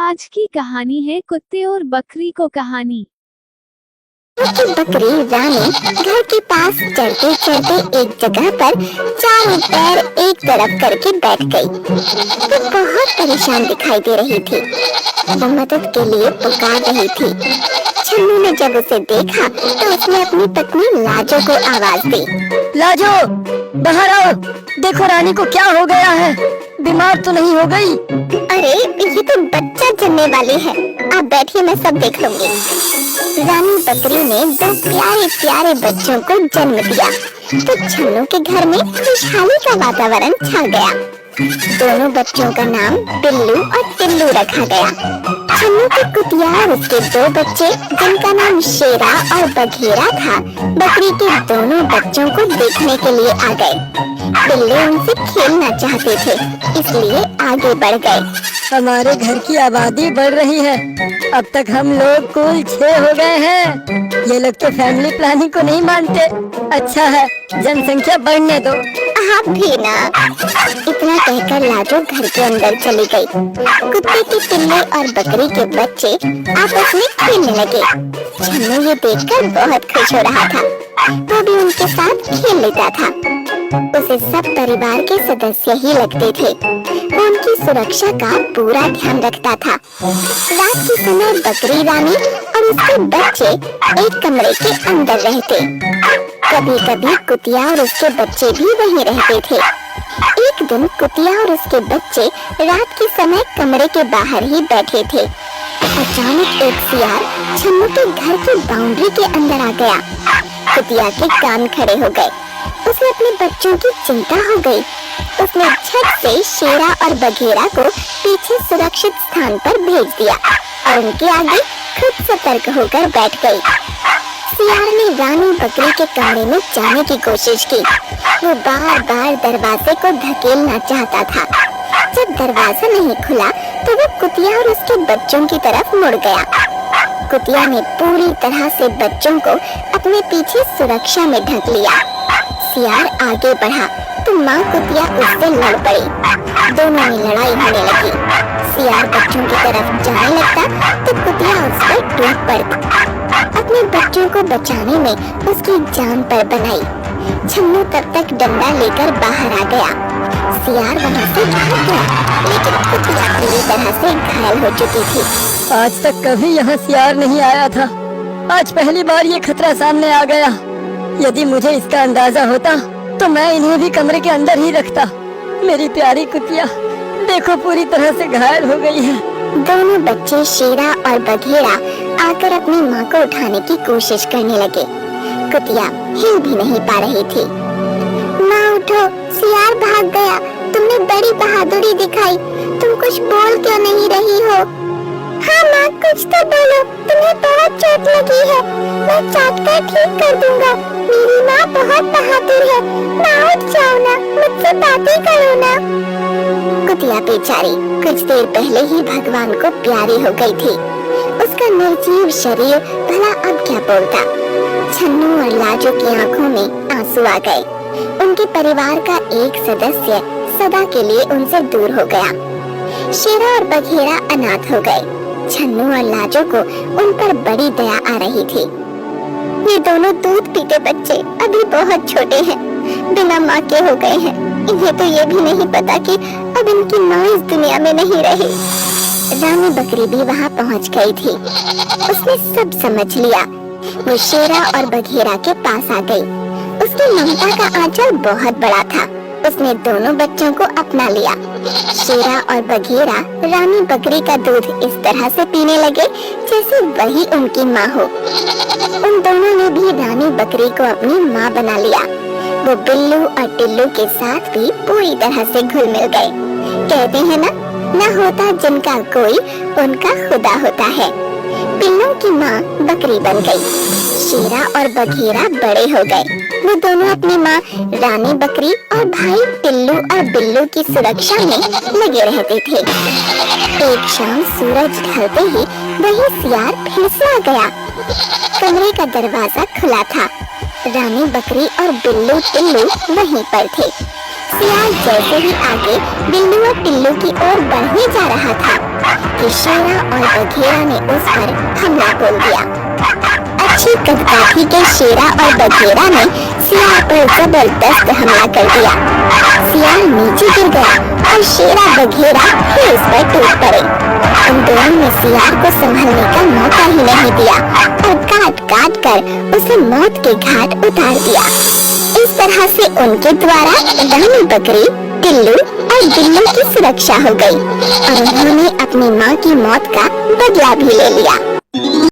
आज की कहानी है कुत्ते और बकरी को कहानी। बकरी रानी घर के पास चलते चलते एक जगह पर चारों पैर एक तरफ करके बैठ गई। वो बहुत परेशान दिखाई दे रही थी। वो मदद के लिए पुकार रही थी। छन्नू ने जब उसे देखा तो उसने अपनी पत्नी लाजो को आवाज दी। लाजो, बाहर आओ। देखो रानी को क्या हो गया है, बीमार तो नहीं हो गई? अरे ये तो बच्चा जन्मने वाली है, आप बैठिए, मैं सब देख लूंगी। रानी बकरी ने दो प्यारे प्यारे बच्चों को जन्म दिया तो छन्नू के घर में खुशहाली का वातावरण छा गया। दोनों बच्चों का नाम बिल्लू और टिल्लू रखा गया। छन्नू के कुतिया और उसके दो बच्चे जिनका नाम शेरा और बघेरा था, बकरी के दोनों बच्चों को देखने के लिए आ गए। बिल्ली उनसे खेलना चाहते थे, इसलिए आगे बढ़ गए। हमारे घर की आबादी बढ़ रही है, अब तक हम लोग कुल 6 हो गए हैं। ये लोग तो फैमिली प्लानिंग को नहीं मानते। अच्छा है, जनसंख्या बढ़ने दो। आप भी ना। इतना कहकर लाजो घर के अंदर चली गई। कुत्ते के पिल्ले और बकरी के बच्चे आपस में खेलने लगे। छन्नू ये देखकर बहुत खुश हो रहा था। वो भी उनके साथ खेल लेता था। उसे सब परिवार के सदस्य ही लगते थे। वो उनकी सुरक्षा का पूरा ध्यान रखता था। रात के समय बकरी रानी और उसके बच्चे एक कमरे के अंदर रहते। कभी कभी कुतिया और उसके बच्चे भी वहीं रहते थे। एक दिन कुतिया और उसके बच्चे रात के समय कमरे के बाहर ही बैठे थे। अचानक एक सियार छन्नू के घर की बाउंड्री के अंदर आ गया। कुतिया के कान खड़े हो गए। उसे अपने बच्चों की चिंता हो गई। उसने झट से शेरा और बघेरा को पीछे सुरक्षित स्थान पर भेज दिया और उनके आगे खुद सतर्क होकर बैठ गई। सियार ने रानी बकरी के कमरे में जाने की कोशिश की। वो बार बार दरवाजे को धकेलना चाहता था। जब दरवाजा नहीं खुला तो वो कुतिया और उसके बच्चों की तरफ मुड़ गया। कुतिया ने पूरी तरह से बच्चों को अपने पीछे सुरक्षा में ढक लिया। सियार आगे बढ़ा तो माँ कुतिया उससे लड़ पड़ी। दोनों में लड़ाई होने लगी। सियार बच्चों की तरफ जाने लगता तो कुतिया उस पर टूट पड़ती। अपने बच्चों को बचाने में उसकी जान पर बनाई। छन्नू तब तक डंडा लेकर बाहर आ गया। सियार वहाँ से भाग गया, लेकिन कुतिया पूरी तरह से घायल हो चुकी थी। आज तक कभी यहाँ सियार नहीं आया था, आज पहली बार ये खतरा सामने आ गया। यदि मुझे इसका अंदाजा होता तो मैं इन्हें भी कमरे के अंदर ही रखता। मेरी प्यारी कुतिया देखो पूरी तरह से घायल हो गई है। दोनों बच्चे शेरा और बघेरा आकर अपनी माँ को उठाने की कोशिश करने लगे। कुतिया हिल भी नहीं पा रही थी। माँ उठो, सियार भाग गया। तुमने बड़ी बहादुरी दिखाई, तुम कुछ बोल क्यों नहीं रही हो? हाँ माँ, कुछ तो बोलो, तुम्हें बहुत चोट लगी है। मैं चाट कर ठीक कर दूंगा। मेरी माँ बहुत बहादुर है। माँ उठ जाओ ना, मुझसे बातें करो ना। कुतिया बेचारी कुछ देर पहले ही भगवान को प्यारी हो गई थी। उसका निर्जीव शरीर भला अब क्या बोलता। छन्नू और लाजो की आंखों में आंसू आ गए। उनके परिवार का एक सदस्य सदा के लिए उनसे दूर हो गया। शेरा और बघेरा अनाथ हो गए। छन्नू और लाजो को उन पर बड़ी दया आ रही थी। ये दोनों दूध पीते बच्चे अभी बहुत छोटे हैं, बिना माँ के हो गए हैं। इन्हें तो ये भी नहीं पता कि अब इनकी माँ इस दुनिया में नहीं रही। रानी बकरी भी वहाँ पहुँच गई थी। उसने सब समझ लिया। वो शेरा और बघेरा के पास आ गई। उसकी ममता का आंचल बहुत बड़ा था। उसने दोनों बच्चों को अपना लिया। शेरा और बघेरा रानी बकरी का दूध इस तरह से पीने लगे जैसे वही उनकी माँ हो। उन दोनों ने भी रानी बकरी को अपनी माँ बना लिया। वो बिल्लू और टिल्लू के साथ भी पूरी तरह से घुल मिल गए। कहते हैं ना होता जिनका कोई उनका खुदा होता है। बिल्लों की माँ बकरी बन गई। शेरा और बघेरा बड़े हो गए। वो दोनों अपनी माँ रानी बकरी और भाई टिल्लू और बिल्लू की सुरक्षा में लगे रहते थे। एक शाम सूरज ढलते ही वही सियार फिर से आ गया। कमरे का दरवाजा खुला था। रानी बकरी और बिल्लू टिल्लू वहीं पर थे। सियार जैसे ही आगे बिल्लू और टिल्लू की ओर बढ़ने जा रहा था, कि शेरा और बघेरा ने उस पर हमला बोल दिया। अच्छी कदकाठी के शेरा और बघेरा ने सियार पर जबरदस्त हमला कर दिया। सियार नीचे गिर गया और शेरा बघेरा फिर उस पर टूट पड़े। उन दोनों ने सियार को संभलने का मौका ही नहीं दिया और काट काट कर उसे मौत के घाट उतार दिया। इस तरह से उनके द्वारा रानी बकरी, टिल्लू और बिल्ली की सुरक्षा हो गई और उन्होंने अपनी माँ की मौत का बदला भी ले लिया।